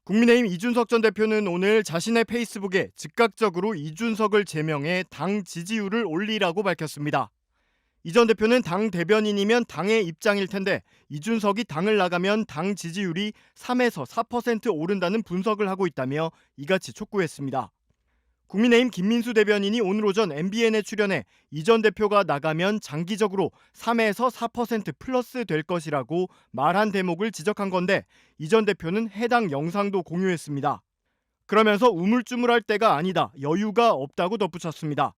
국민의힘 이준석 전 대표는 오늘 자신의 페이스북에 즉각적으로 이준석을 제명해 당 지지율을 올리라고 밝혔습니다. 이 전 대표는 당 대변인이면 당의 입장일 텐데 이준석이 당을 나가면 당 지지율이 3에서 4% 오른다는 분석을 하고 있다며 이같이 촉구했습니다. 국민의힘 김민수 대변인이 오늘 오전 MBN에 출연해 이 전 대표가 나가면 장기적으로 3에서 4% 플러스 될 것이라고 말한 대목을 지적한 건데 이 전 대표는 해당 영상도 공유했습니다. 그러면서 우물쭈물할 때가 아니다, 여유가 없다고 덧붙였습니다.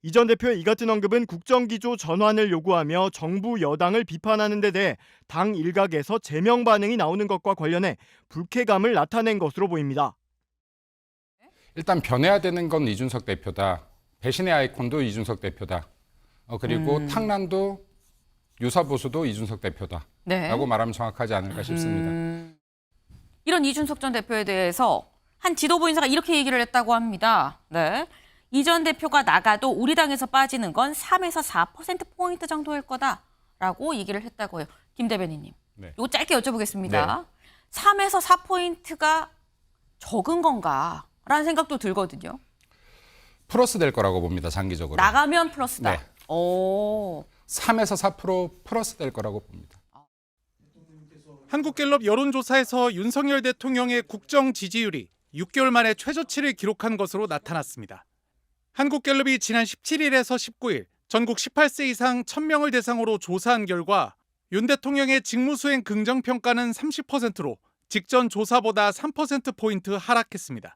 이 전 대표의 이 같은 언급은 국정기조 전환을 요구하며 정부 여당을 비판하는 데 대해 당 일각에서 제명 반응이 나오는 것과 관련해 불쾌감을 나타낸 것으로 보입니다. 일단 변해야 되는 건 이준석 대표다. 배신의 아이콘도 이준석 대표다. 그리고 탕란도 유사보수도 이준석 대표다. 네. 라고 말하면 정확하지 않을까 싶습니다. 이런 이준석 전 대표에 대해서 한 지도부 인사가 이렇게 얘기를 했다고 합니다. 네. 이 전 대표가 나가도 우리 당에서 빠지는 건 3에서 4%포인트 정도일 거다라고 얘기를 했다고 해요. 김 대변인님. 네. 이거 짧게 여쭤보겠습니다. 네. 3에서 4포인트가 적은 건가? 라는 생각도 들거든요. 플러스 될 거라고 봅니다. 장기적으로. 나가면 플러스다. 네. 오. 3에서 4% 플러스 될 거라고 봅니다. 한국갤럽 여론조사에서 윤석열 대통령의 국정 지지율이 6개월 만에 최저치를 기록한 것으로 나타났습니다. 한국갤럽이 지난 17일에서 19일 전국 18세 이상 1000명을 대상으로 조사한 결과 윤 대통령의 직무수행 긍정평가는 30%로 직전 조사보다 3%포인트 하락했습니다.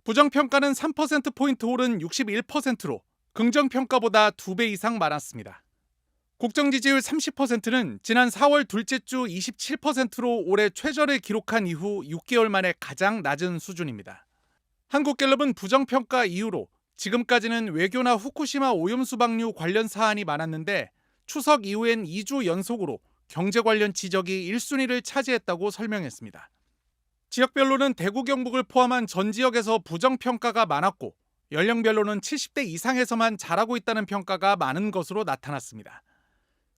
부정평가는 3%포인트 오른 61%로 긍정평가보다 2배 이상 많았습니다. 국정지지율 30%는 지난 4월 둘째 주 27%로 올해 최저를 기록한 이후 6개월 만에 가장 낮은 수준입니다. 한국갤럽은 부정평가 이후로 지금까지는 외교나 후쿠시마 오염수 방류 관련 사안이 많았는데 추석 이후엔 2주 연속으로 경제 관련 지적이 1순위를 차지했다고 설명했습니다. 지역별로는 대구 경북을 포함한 전 지역에서 부정평가가 많았고 연령별로는 70대 이상에서만 잘하고 있다는 평가가 많은 것으로 나타났습니다.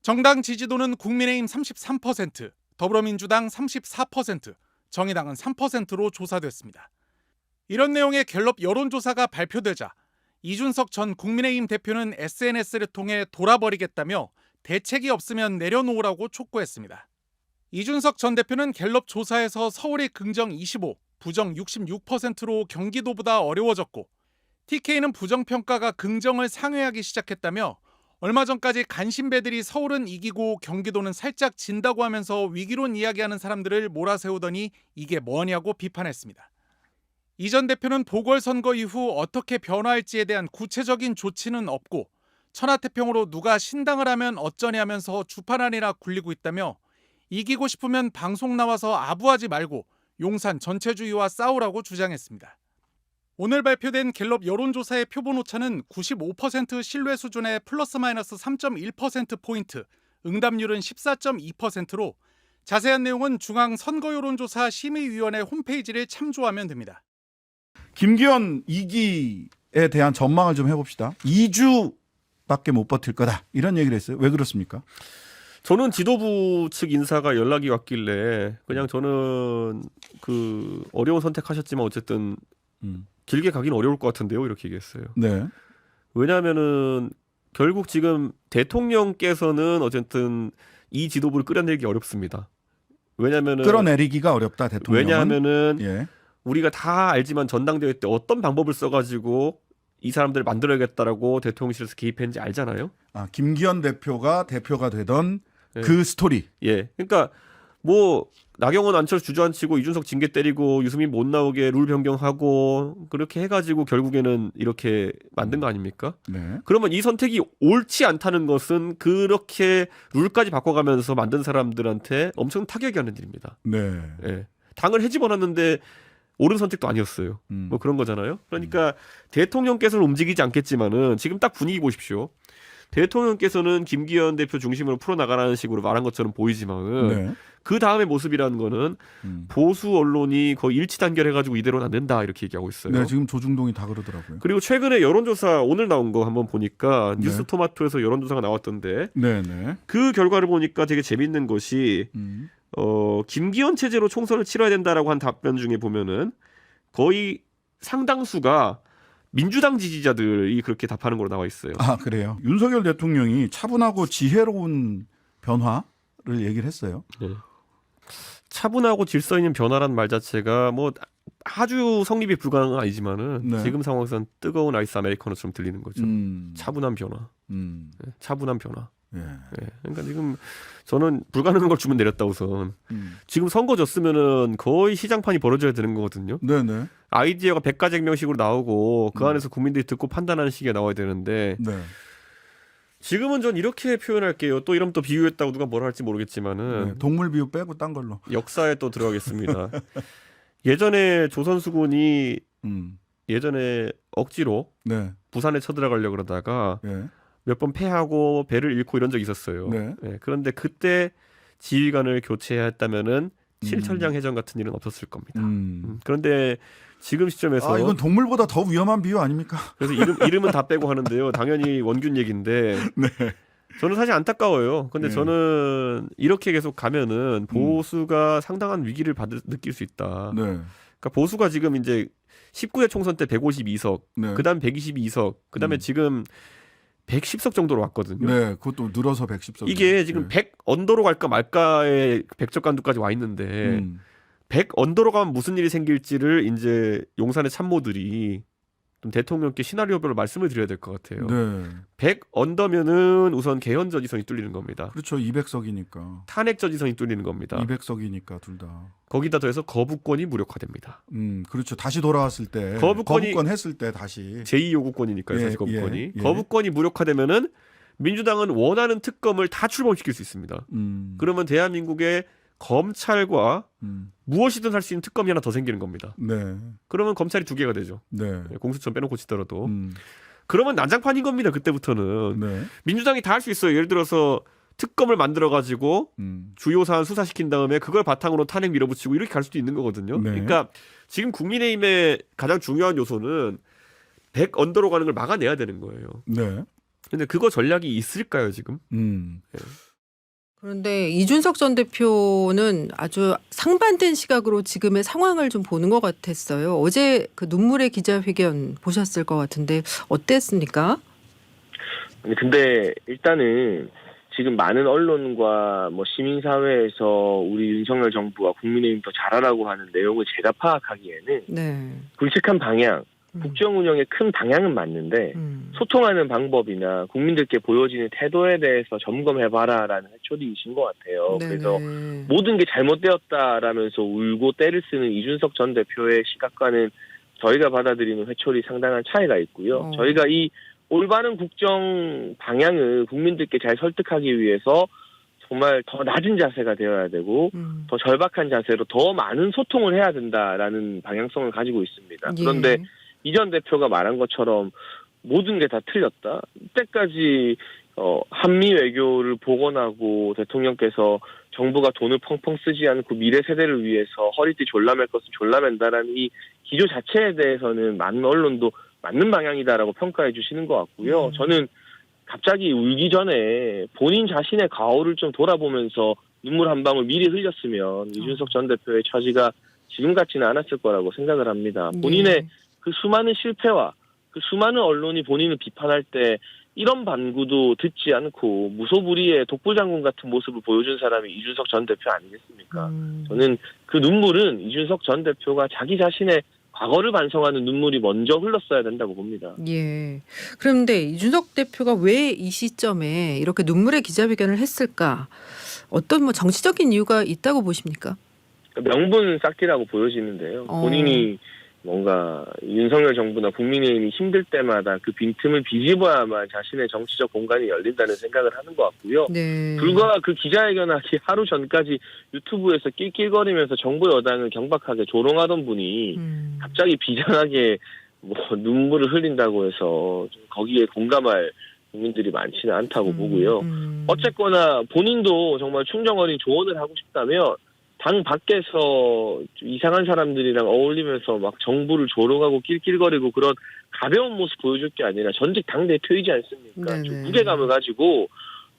정당 지지도는 국민의힘 33%, 더불어민주당 34%, 정의당은 3%로 조사됐습니다. 이런 내용의 갤럽 여론조사가 발표되자 이준석 전 국민의힘 대표는 SNS를 통해 돌아버리겠다며 대책이 없으면 내려놓으라고 촉구했습니다. 이준석 전 대표는 갤럽 조사에서 서울이 긍정 25, 부정 66%로 경기도보다 어려워졌고 TK는 부정평가가 긍정을 상회하기 시작했다며 얼마 전까지 간신배들이 서울은 이기고 경기도는 살짝 진다고 하면서 위기론 이야기하는 사람들을 몰아세우더니 이게 뭐냐고 비판했습니다. 이 전 대표는 보궐선거 이후 어떻게 변화할지에 대한 구체적인 조치는 없고 천하태평으로 누가 신당을 하면 어쩌냐면서 주판안이나 굴리고 있다며 이기고 싶으면 방송 나와서 아부하지 말고 용산 전체주의와 싸우라고 주장했습니다. 오늘 발표된 갤럽 여론조사의 표본 오차는 95% 신뢰 수준의 플러스 마이너스 3.1%포인트, 응답률은 14.2%로 자세한 내용은 중앙선거여론조사 심의위원회 홈페이지를 참조하면 됩니다. 김기현 2기에 대한 전망을 좀 해봅시다. 2주밖에 못 버틸 거다 이런 얘기를 했어요. 왜 그렇습니까? 저는 지도부 측 인사가 연락이 왔길래 그냥 저는 그 어려운 선택하셨지만 어쨌든 길게 가긴 어려울 것 같은데요 이렇게 얘기했어요. 네. 왜냐하면은 결국 지금 대통령께서는 어쨌든 이 지도부를 끌어내기 어렵습니다. 왜냐하면은 끌어내리기가 어렵다 대통령은. 왜냐하면은 예. 우리가 다 알지만 전당대회 때 어떤 방법을 써가지고 이 사람들을 만들어야겠다라고 대통령실에서 개입했는지 알잖아요. 아 김기현 대표가 되던 네. 그 스토리. 예, 그러니까 뭐 나경원 안철수 주저앉히고 이준석 징계 때리고 유승민 못 나오게 룰 변경하고 그렇게 해가지고 결국에는 이렇게 만든 거 아닙니까? 네. 그러면 이 선택이 옳지 않다는 것은 그렇게 룰까지 바꿔가면서 만든 사람들한테 엄청 타격이 하는 일입니다. 네. 예, 당을 해집어놨는데 옳은 선택도 아니었어요. 뭐 그런 거잖아요. 그러니까 대통령께서는 움직이지 않겠지만은 지금 딱 분위기 보십시오. 대통령께서는 김기현 대표 중심으로 풀어나가라는 식으로 말한 것처럼 보이지만은 네. 그 다음의 모습이라는 거는 보수 언론이 거의 일치 단결해가지고 이대로는 안 된다 이렇게 얘기하고 있어요. 네, 지금 조중동이 다 그러더라고요. 그리고 최근에 여론조사 오늘 나온 거 한번 보니까 네. 뉴스토마토에서 여론조사가 나왔던데 네, 네. 그 결과를 보니까 되게 재밌는 것이 김기현 체제로 총선을 치러야 된다라고 한 답변 중에 보면은 거의 상당수가 민주당 지지자들이 그렇게 답하는 걸로 나와 있어요. 아, 그래요. 윤석열 대통령이 차분하고 지혜로운 변화를 얘기를 했어요. 네. 차분하고 질서 있는 변화란 말 자체가 뭐 아주 성립이 불가능은 아니지만은 네. 지금 상황에서는 뜨거운 아이스 아메리카노처럼 들리는 거죠. 차분한 변화. 네, 차분한 변화. 예. 네, 그러니까 지금 저는 불가능한 걸 주문 내렸다 우선. 지금 선거 졌으면은 거의 시장판이 벌어져야 되는 거거든요. 네네. 아이디어가 백가쟁명식으로 나오고 그 안에서 국민들이 듣고 판단하는 시기가 나와야 되는데 네. 지금은 전 이렇게 표현할게요. 또 이러면 또 비유했다고 누가 뭐라 할지 모르겠지만은 네. 동물 비유 빼고 딴 걸로. 역사에 또 들어가겠습니다. 예전에 조선수군이 예전에 억지로 네. 부산에 쳐들어가려고 그러다가 예. 몇 번 패하고 배를 잃고 이런 적이 있었어요. 네. 예, 그런데 그때 지휘관을 교체해야 했다면은 칠천량 해전 같은 일은 없었을 겁니다. 그런데 지금 시점에서 이건 동물보다 더 위험한 비유 아닙니까? 그래서 이름은 다 빼고 하는데요. 당연히 원균 얘기인데 네. 저는 사실 안타까워요. 근데 네. 저는 이렇게 계속 가면은 보수가 상당한 위기를 느낄 수 있다. 네. 그러니까 보수가 지금 이제 19대 총선 때 152석, 네. 그다음 122석, 그다음에 지금 110석 정도로 왔거든요. 네. 그것도 늘어서 110석. 이게 지금 100 언더로 갈까 말까의 백척간두까지 와 있는데 100 언더로 가면 무슨 일이 생길지를 이제 용산의 참모들이 좀 대통령께 시나리오별로 말씀을 드려야 될 것 같아요. 네. 100 언더면은 우선 개헌 저지선이 뚫리는 겁니다. 그렇죠. 200석이니까. 탄핵 저지선이 뚫리는 겁니다. 200석이니까 둘 다. 거기다 더해서 거부권이 무력화됩니다. 그렇죠. 다시 돌아왔을 때 거부권 했을 때 다시 제2요구권이니까요. 예, 사실 거부권이. 예, 예. 거부권이 무력화되면은 민주당은 원하는 특검을 다 출범시킬 수 있습니다. 그러면 대한민국의 검찰과 무엇이든 할 수 있는 특검이 하나 더 생기는 겁니다. 네. 그러면 검찰이 2개가 되죠. 네. 공수처 빼놓고 치더라도. 그러면 난장판인 겁니다. 그때부터는. 네. 민주당이 다 할 수 있어요. 예를 들어서 특검을 만들어가지고 주요 사안 수사시킨 다음에 그걸 바탕으로 탄핵 밀어붙이고 이렇게 갈 수도 있는 거거든요. 네. 그러니까 지금 국민의힘의 가장 중요한 요소는 100 언더로 가는 걸 막아내야 되는 거예요. 네. 근데 그거 전략이 있을까요 지금? 그런데 이준석 전 대표는 아주 상반된 시각으로 지금의 상황을 좀 보는 것 같았어요. 어제 그 눈물의 기자회견 보셨을 것 같은데 어땠습니까? 근데 일단은 지금 많은 언론과 뭐 시민사회에서 우리 윤석열 정부가 국민의힘 더 잘하라고 하는 내용을 제가 파악하기에는 네. 굵직한 방향, 국정 운영의 큰 방향은 맞는데 소통하는 방법이나 국민들께 보여지는 태도에 대해서 점검해봐라라는 회초리이신 것 같아요. 네네. 그래서 모든 게 잘못되었다라면서 울고 때를 쓰는 이준석 전 대표의 시각과는 저희가 받아들이는 회초리 상당한 차이가 있고요. 저희가 이 올바른 국정 방향을 국민들께 잘 설득하기 위해서 정말 더 낮은 자세가 되어야 되고 더 절박한 자세로 더 많은 소통을 해야 된다라는 방향성을 가지고 있습니다. 그런데 예. 이 전 대표가 말한 것처럼 모든 게 다 틀렸다. 이때까지 한미 외교를 복원하고 대통령께서 정부가 돈을 펑펑 쓰지 않고 미래 세대를 위해서 허리띠 졸라맬 것은 졸라맨다라는 이 기조 자체에 대해서는 많은 언론도 맞는 방향이다라고 평가해 주시는 것 같고요. 저는 갑자기 울기 전에 본인 자신의 과오를 좀 돌아보면서 눈물 한 방울 미리 흘렸으면 이준석 전 대표의 처지가 지금 같지는 않았을 거라고 생각을 합니다. 본인의 그 수많은 실패와 그 수많은 언론이 본인을 비판할 때 이런 반구도 듣지 않고 무소불위의 독불장군 같은 모습을 보여준 사람이 이준석 전 대표 아니겠습니까? 저는 그 눈물은 이준석 전 대표가 자기 자신의 과거를 반성하는 눈물이 먼저 흘렀어야 된다고 봅니다. 예. 그런데 이준석 대표가 왜 이 시점에 이렇게 눈물의 기자회견을 했을까? 어떤 뭐 정치적인 이유가 있다고 보십니까? 명분 쌓기라고 보여지는데요. 본인이 뭔가 윤석열 정부나 국민의힘이 힘들 때마다 그 빈틈을 비집어야만 자신의 정치적 공간이 열린다는 생각을 하는 것 같고요. 네. 불과 그 기자회견하기 하루 전까지 유튜브에서 낄낄거리면서 정부 여당을 경박하게 조롱하던 분이 갑자기 비장하게 뭐 눈물을 흘린다고 해서 좀 거기에 공감할 국민들이 많지는 않다고 보고요. 어쨌거나 본인도 정말 충정 어린 조언을 하고 싶다면 당 밖에서 이상한 사람들이랑 어울리면서 막 정부를 조롱하고 낄낄거리고 그런 가벼운 모습 보여줄 게 아니라 전직 당대표이지 않습니까? 좀 무게감을 가지고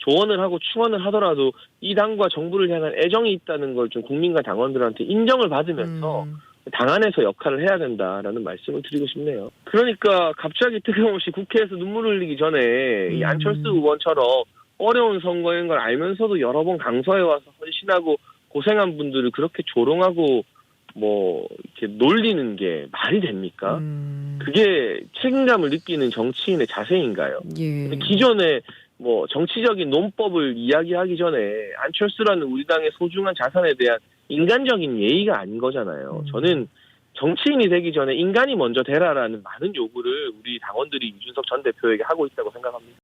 조언을 하고 충원을 하더라도 이 당과 정부를 향한 애정이 있다는 걸 좀 국민과 당원들한테 인정을 받으면서 당 안에서 역할을 해야 된다라는 말씀을 드리고 싶네요. 그러니까 갑자기 뜬금없이 국회에서 눈물 흘리기 전에 이 안철수 의원처럼 어려운 선거인 걸 알면서도 여러 번 강서에 와서 헌신하고 고생한 분들을 그렇게 조롱하고 뭐 이렇게 놀리는 게 말이 됩니까? 그게 책임감을 느끼는 정치인의 자세인가요? 예. 기존에 뭐 정치적인 논법을 이야기하기 전에 안철수라는 우리 당의 소중한 자산에 대한 인간적인 예의가 아닌 거잖아요. 저는 정치인이 되기 전에 인간이 먼저 되라라는 많은 요구를 우리 당원들이 이준석 전 대표에게 하고 있다고 생각합니다.